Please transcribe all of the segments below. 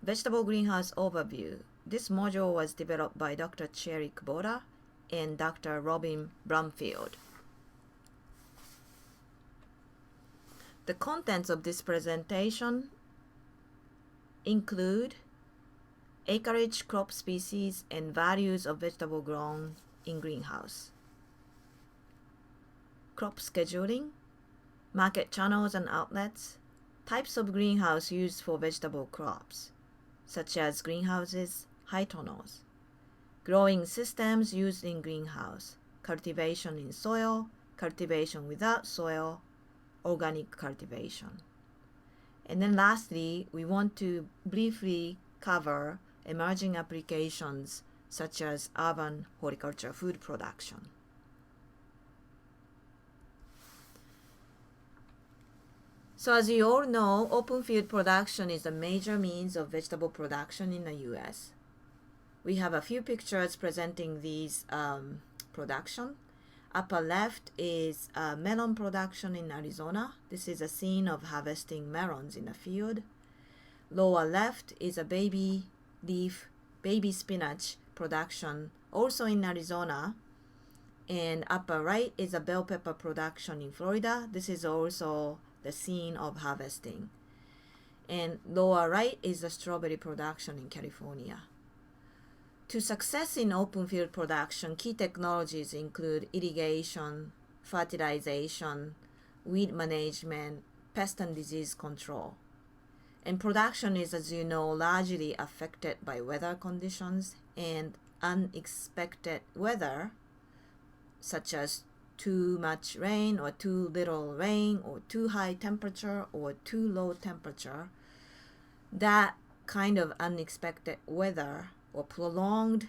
Vegetable Greenhouse Overview. This module was developed by Dr. Thierry Kubota and Dr. Robin Brumfield. The contents of this presentation include acreage, crop species, and values of vegetable grown in greenhouse, crop scheduling, market channels and outlets, types of greenhouse used for vegetable crops, such as greenhouses, high tunnels, growing systems used in greenhouse, cultivation in soil, cultivation without soil, organic cultivation. And then lastly, we want to briefly cover emerging applications such as urban horticulture food production. So as you all know, open field production is a major means of vegetable production in the US. We have a few pictures presenting these production. Upper left is melon production in Arizona. This is a scene of harvesting melons in a field. Lower left is a baby spinach production also in Arizona. And upper right is a bell pepper production in Florida. This is also the scene of harvesting. And lower right is the strawberry production in California. To success in open field production, key technologies include irrigation, fertilization, weed management, pest and disease control. And production is, as you know, largely affected by weather conditions and unexpected weather, such as too much rain or too little rain or too high temperature or too low temperature. That kind of unexpected weather or prolonged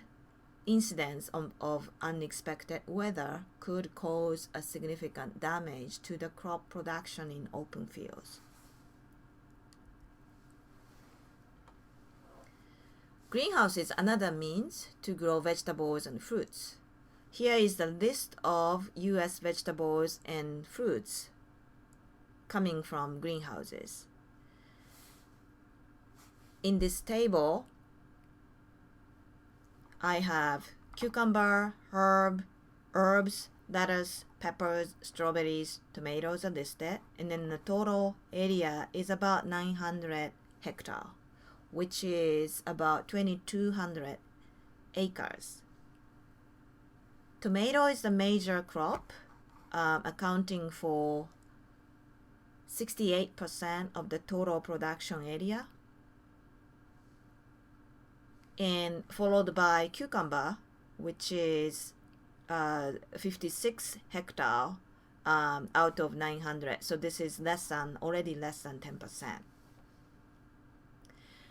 incidents of unexpected weather could cause a significant damage to the crop production in open fields. Greenhouse is another means to grow vegetables and fruits. Here is the list of US vegetables and fruits coming from greenhouses. In this table, I have cucumber, herbs, lettuce, peppers, strawberries, tomatoes are listed, and then the total area is about 900 hectares, which is about 2,200 acres. Tomato is the major crop, accounting for 68% of the total production area, and followed by cucumber, which is 56 hectares out of 900. So this is already less than 10%.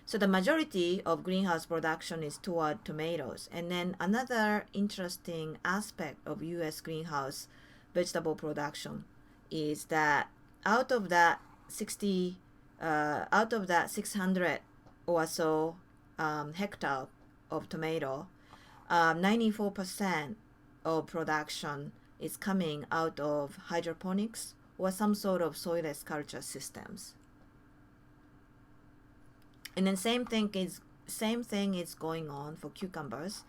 So the majority of greenhouse production is toward tomatoes. And then another interesting aspect of US greenhouse vegetable production is that out of that 600 or so hectare of tomato, 94% of production is coming out of hydroponics or some sort of soilless culture systems. And then same thing is going on for cucumbers.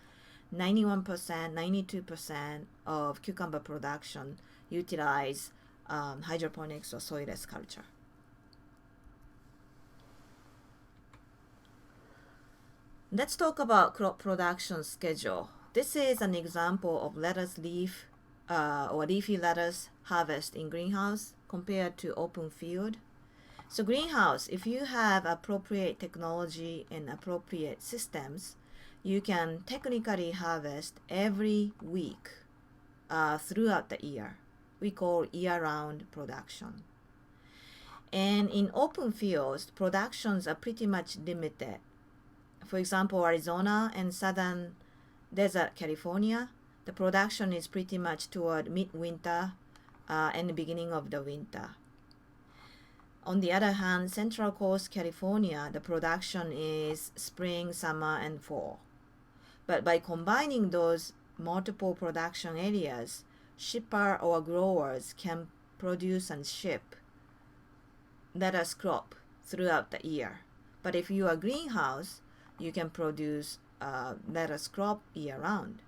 91%, 92% of cucumber production utilize hydroponics or soilless culture. Let's talk about crop production schedule. This is an example of lettuce leaf or leafy lettuce harvest in greenhouse compared to open field. So greenhouse, if you have appropriate technology and appropriate systems, you can technically harvest every week throughout the year. We call year-round production. And in open fields, productions are pretty much limited. For example, Arizona and southern desert California, the production is pretty much toward mid-winter and the beginning of the winter. On the other hand, Central Coast California, the production is spring, summer, and fall. But by combining those multiple production areas, shipper or growers can produce and ship lettuce crop throughout the year, But if you are greenhouse, you can produce lettuce crop year round.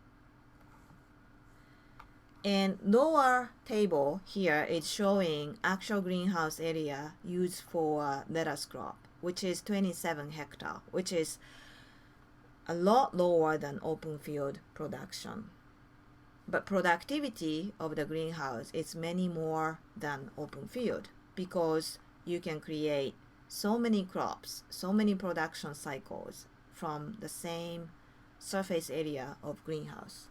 And lower table here is showing actual greenhouse area used for lettuce crop, which is 27 hectare, which is a lot lower than open field production. But productivity of the greenhouse is many more than open field because you can create so many crops, so many production cycles from the same surface area of greenhouse.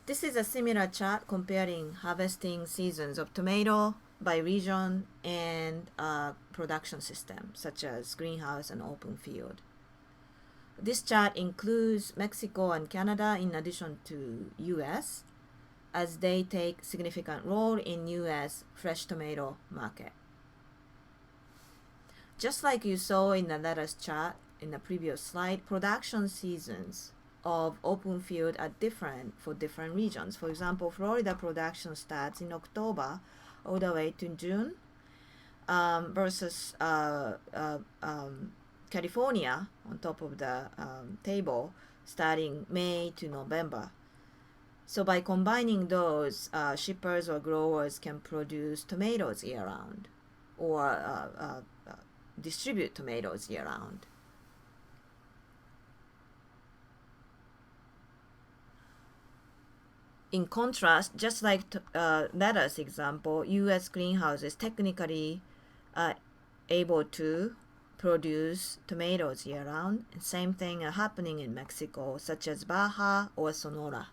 This is a similar chart comparing harvesting seasons of tomato by region and production system, such as greenhouse and open field. This chart includes Mexico and Canada in addition to US, as they take significant role in US fresh tomato market. Just like you saw in the lettuce chart in the previous slide, production seasons of open field are different for different regions. For example, Florida production starts in October all the way to June versus California on top of the table starting May to November. So by combining those, shippers or growers can produce tomatoes year-round or distribute tomatoes year-round. In contrast, just like lettuce example, U.S. greenhouses technically able to produce tomatoes year-round. Same thing happening in Mexico, such as Baja or Sonora.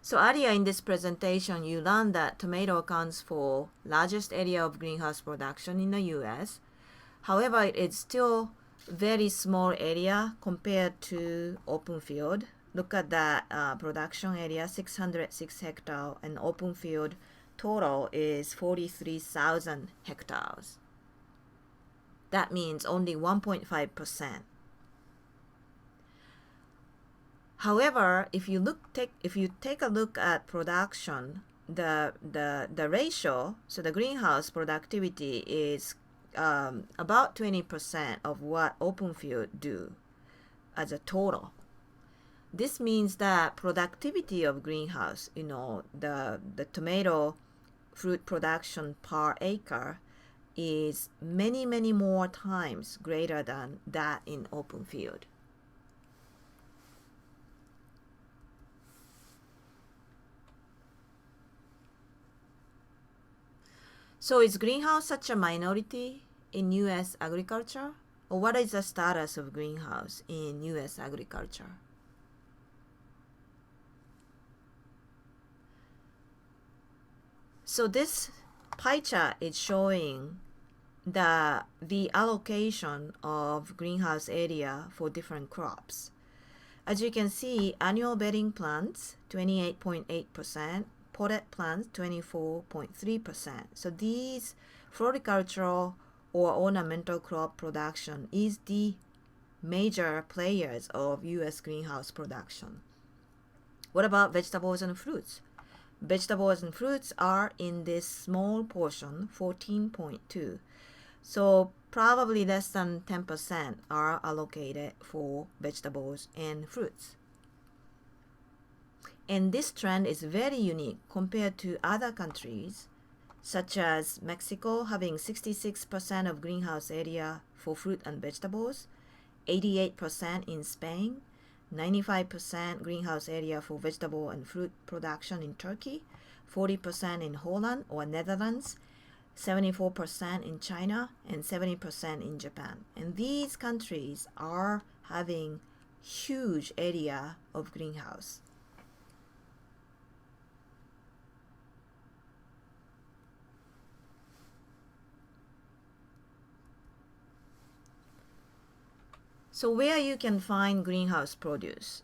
So earlier in this presentation, you learned that tomato accounts for largest area of greenhouse production in the U.S. However, it's still very small area compared to open field. Look at that production area, 606 hectare, and open field total is 43,000 hectares. That means only 1.5%. However, if you take a look at production, the ratio, so the greenhouse productivity is about 20% of what open field do as a total. This means that productivity of greenhouse, the tomato fruit production per acre is many, many more times greater than that in open field. So is greenhouse such a minority in U.S. agriculture? Or what is the status of greenhouse in U.S. agriculture? So this pie chart is showing the allocation of greenhouse area for different crops. As you can see, annual bedding plants, 28.8%, potted plants, 24.3%. So these floricultural or ornamental crop production is the major players of U.S. greenhouse production. What about vegetables and fruits? Vegetables and fruits are in this small portion, 14.2. So probably less than 10% are allocated for vegetables and fruits. And this trend is very unique compared to other countries, such as Mexico having 66% of greenhouse area for fruit and vegetables, 88% in Spain, 95% greenhouse area for vegetable and fruit production in Turkey, 40% in Holland or Netherlands, 74% in China, and 70% in Japan. And these countries are having huge area of greenhouse. So where you can find greenhouse produce?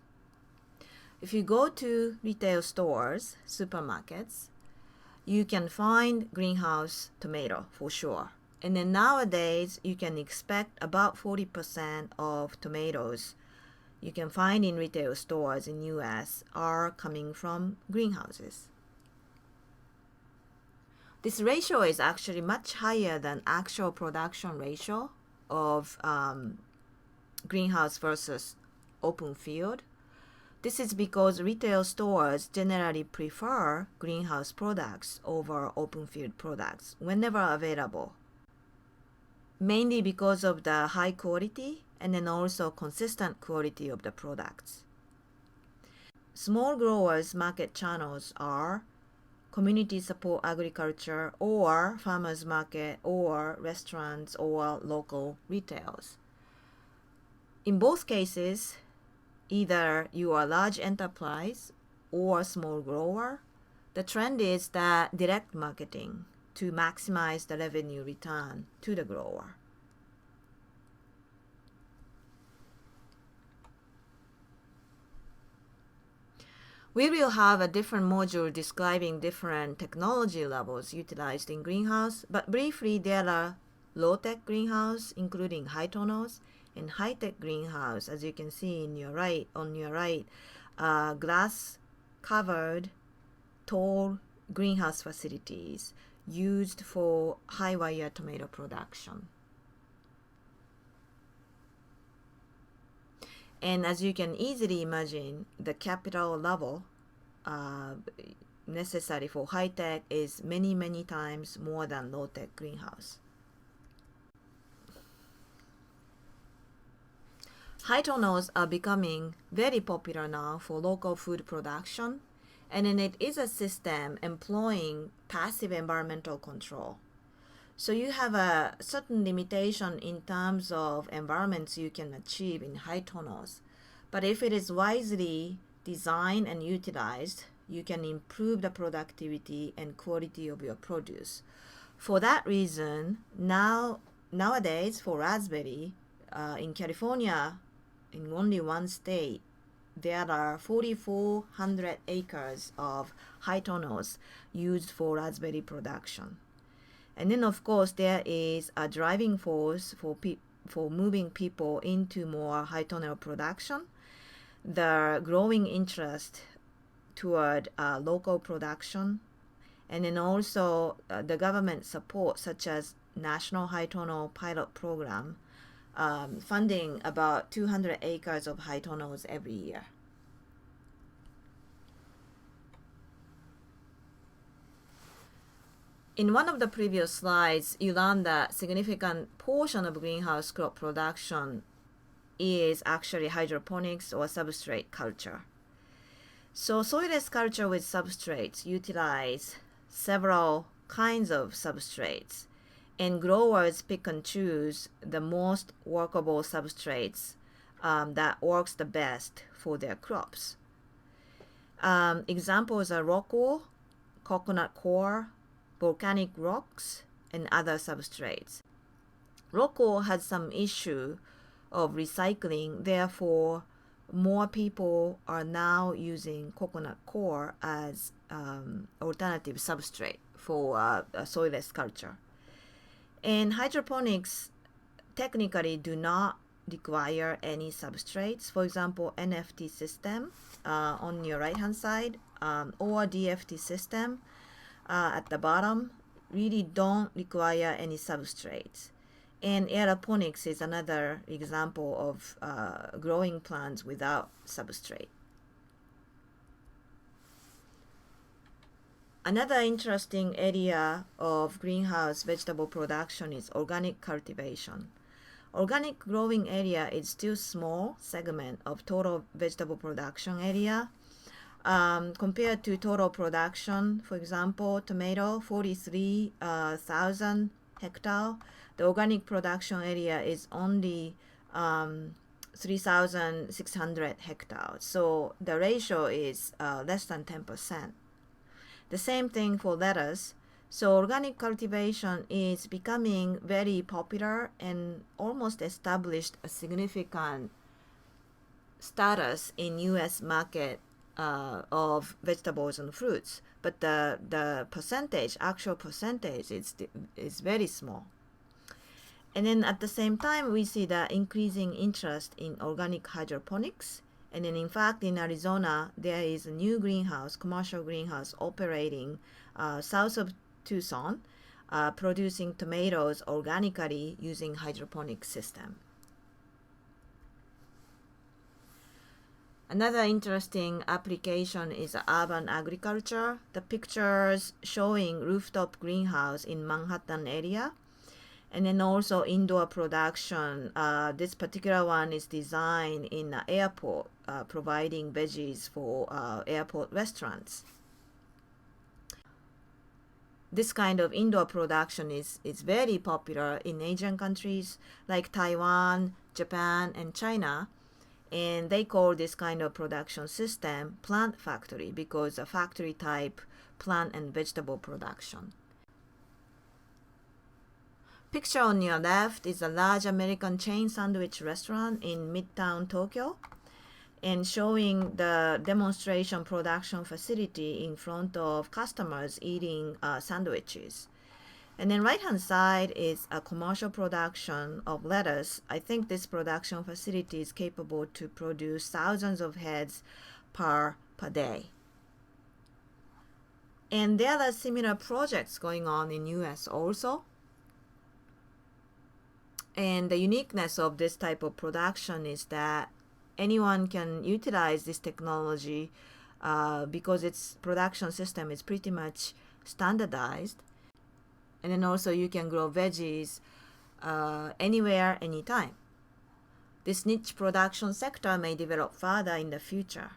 If you go to retail stores, supermarkets, you can find greenhouse tomato for sure. And then nowadays, you can expect about 40% of tomatoes you can find in retail stores in US are coming from greenhouses. This ratio is actually much higher than actual production ratio of greenhouse versus open field. This is because retail stores generally prefer greenhouse products over open field products whenever available, mainly because of the high quality and then also consistent quality of the products. Small growers' market channels are community support agriculture or farmers market or restaurants or local retails. In both cases, either you are a large enterprise or small grower, the trend is that direct marketing to maximize the revenue return to the grower. We will have a different module describing different technology levels utilized in greenhouse, but briefly there are low-tech greenhouse, including high tunnels, and high-tech greenhouse, as you can see on your right, glass-covered tall greenhouse facilities used for high-wire tomato production. And as you can easily imagine, the capital level necessary for high-tech is many, many times more than low-tech greenhouse. High tunnels are becoming very popular now for local food production, and then it is a system employing passive environmental control. So you have a certain limitation in terms of environments you can achieve in high tunnels. But if it is wisely designed and utilized, you can improve the productivity and quality of your produce. For that reason, nowadays for raspberry, in California, in only one state, there are 4,400 acres of high tunnels used for raspberry production. And then, of course, there is a driving force for moving people into more high tunnel production. The growing interest toward local production, and then also the government support, such as National High Tunnel Pilot Program, funding about 200 acres of high tunnels every year. In one of the previous slides, you learned that significant portion of greenhouse crop production is actually hydroponics or substrate culture. So soilless culture with substrates utilize several kinds of substrates, and growers pick and choose the most workable substrates that works the best for their crops. Examples are rock wool, coconut coir, volcanic rocks, and other substrates. Rock wool has some issue of recycling, therefore more people are now using coconut coir as alternative substrate for soilless culture. And hydroponics technically do not require any substrates. For example, NFT system on your right hand side or DFT system at the bottom really don't require any substrates. And aeroponics is another example of growing plants without substrate. Another interesting area of greenhouse vegetable production is organic cultivation. Organic growing area is still small segment of total vegetable production area. Compared to total production, for example, tomato, 43,000 hectare. The organic production area is only 3,600 hectares. So the ratio is less than 10%. The same thing for lettuce. So organic cultivation is becoming very popular and almost established a significant status in U.S. market of vegetables and fruits. But the percentage, actual percentage, is very small. And then at the same time, we see the increasing interest in organic hydroponics. And then in fact, in Arizona, there is a new greenhouse, commercial greenhouse operating south of Tucson, producing tomatoes organically using hydroponic system. Another interesting application is urban agriculture. The pictures showing rooftop greenhouse in Manhattan area. And then also indoor production. This particular one is designed in an airport, providing veggies for airport restaurants. This kind of indoor production is very popular in Asian countries like Taiwan, Japan, and China. And they call this kind of production system plant factory because a factory type plant and vegetable production. Picture on your left is a large American chain sandwich restaurant in Midtown Tokyo, and showing the demonstration production facility in front of customers eating sandwiches. And then right hand side is a commercial production of lettuce. I think this production facility is capable to produce thousands of heads per day. And there are similar projects going on in US also. And the uniqueness of this type of production is that anyone can utilize this technology because its production system is pretty much standardized. And then also you can grow veggies anywhere, anytime. This niche production sector may develop further in the future.